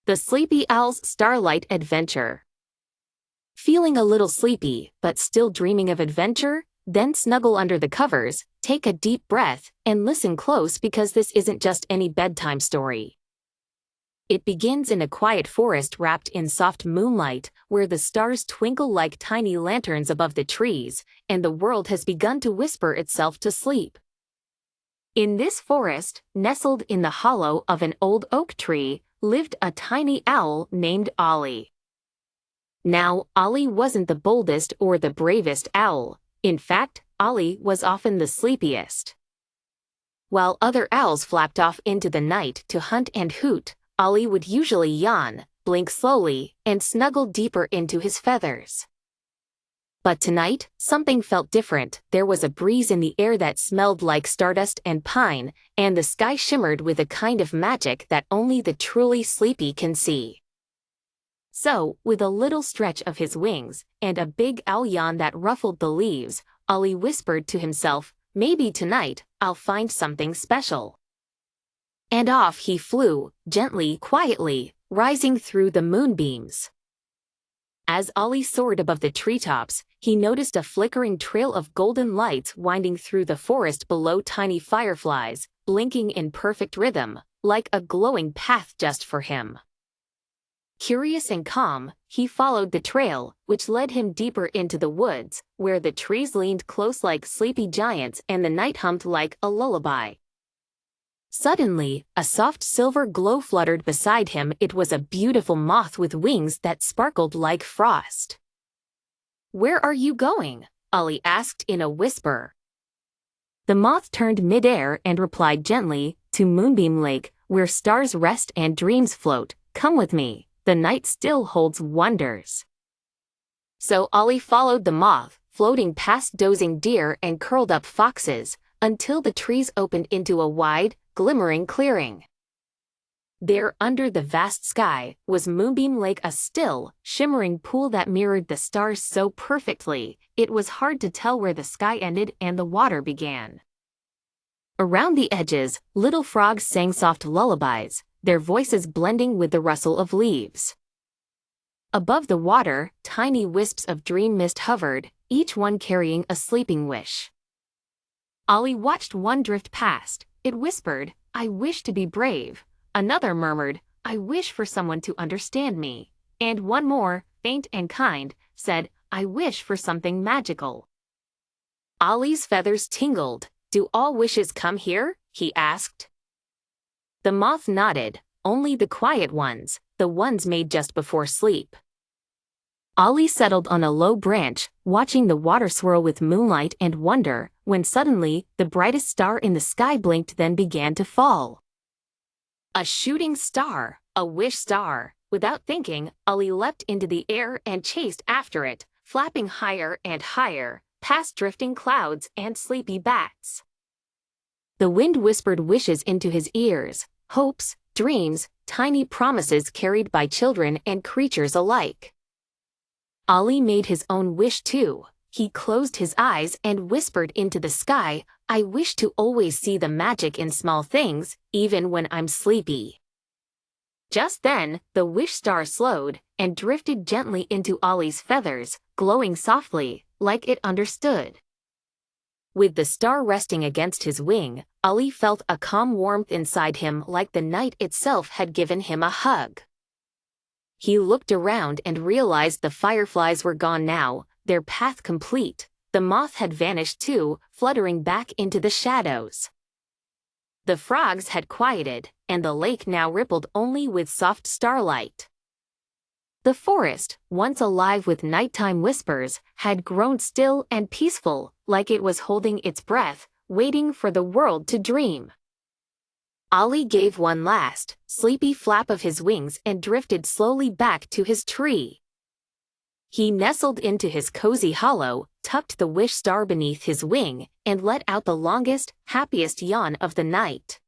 The Sleepy Owl's Starlight Adventure. Feeling a little sleepy, but still dreaming of adventure? Then snuggle under the covers, take a deep breath, and listen close because this isn't just any bedtime story. It begins in a quiet forest wrapped in soft moonlight, where the stars twinkle like tiny lanterns above the trees, and the world has begun to whisper itself to sleep. In this forest, nestled in the hollow of an old oak tree, lived a tiny owl named Ollie. Now, Ollie wasn't the boldest or the bravest owl. In fact, Ollie was often the sleepiest. While other owls flapped off into the night to hunt and hoot, Ollie would usually yawn, blink slowly, and snuggle deeper into his feathers. But tonight, something felt different. There was a breeze in the air that smelled like stardust and pine, and the sky shimmered with a kind of magic that only the truly sleepy can see. So, with a little stretch of his wings, and a big owl yawn that ruffled the leaves, Ollie whispered to himself, "Maybe tonight, I'll find something special." And off he flew, gently, quietly, rising through the moonbeams. As Ollie soared above the treetops, he noticed a flickering trail of golden lights winding through the forest below, tiny fireflies, blinking in perfect rhythm, like a glowing path just for him. Curious and calm, he followed the trail, which led him deeper into the woods, where the trees leaned close like sleepy giants and the night hummed like a lullaby. Suddenly, a soft silver glow fluttered beside him. It was a beautiful moth with wings that sparkled like frost. "Where are you going?" Ollie asked in a whisper. The moth turned midair and replied gently, "To Moonbeam Lake, where stars rest and dreams float. Come with me, the night still holds wonders." So Ollie followed the moth, floating past dozing deer and curled up foxes, until the trees opened into a wide, glimmering clearing. There, under the vast sky, was Moonbeam Lake, a still, shimmering pool that mirrored the stars so perfectly, it was hard to tell where the sky ended and the water began. Around the edges, little frogs sang soft lullabies, their voices blending with the rustle of leaves. Above the water, tiny wisps of dream mist hovered, each one carrying a sleeping wish. Ollie watched one drift past. It whispered, "I wish to be brave." Another murmured, "I wish for someone to understand me." And one more, faint and kind, said, "I wish for something magical." Ollie's feathers tingled. "Do all wishes come here?" he asked. The moth nodded, "Only the quiet ones, the ones made just before sleep." Ollie settled on a low branch, watching the water swirl with moonlight and wonder, when suddenly, the brightest star in the sky blinked, then began to fall. A shooting star, a wish star. Without thinking, Ollie leapt into the air and chased after it, flapping higher and higher, past drifting clouds and sleepy bats. The wind whispered wishes into his ears, hopes, dreams, tiny promises carried by children and creatures alike. Ollie made his own wish too. He closed his eyes and whispered into the sky, "I wish to always see the magic in small things, even when I'm sleepy." Just then, the wish star slowed and drifted gently into Ollie's feathers, glowing softly, like it understood. With the star resting against his wing, Ollie felt a calm warmth inside him, like the night itself had given him a hug. He looked around and realized the fireflies were gone now, their path complete. The moth had vanished too, fluttering back into the shadows. The frogs had quieted, and the lake now rippled only with soft starlight. The forest, once alive with nighttime whispers, had grown still and peaceful, like it was holding its breath, waiting for the world to dream. Ollie gave one last, sleepy flap of his wings and drifted slowly back to his tree. He nestled into his cozy hollow, tucked the wish star beneath his wing, and let out the longest, happiest yawn of the night.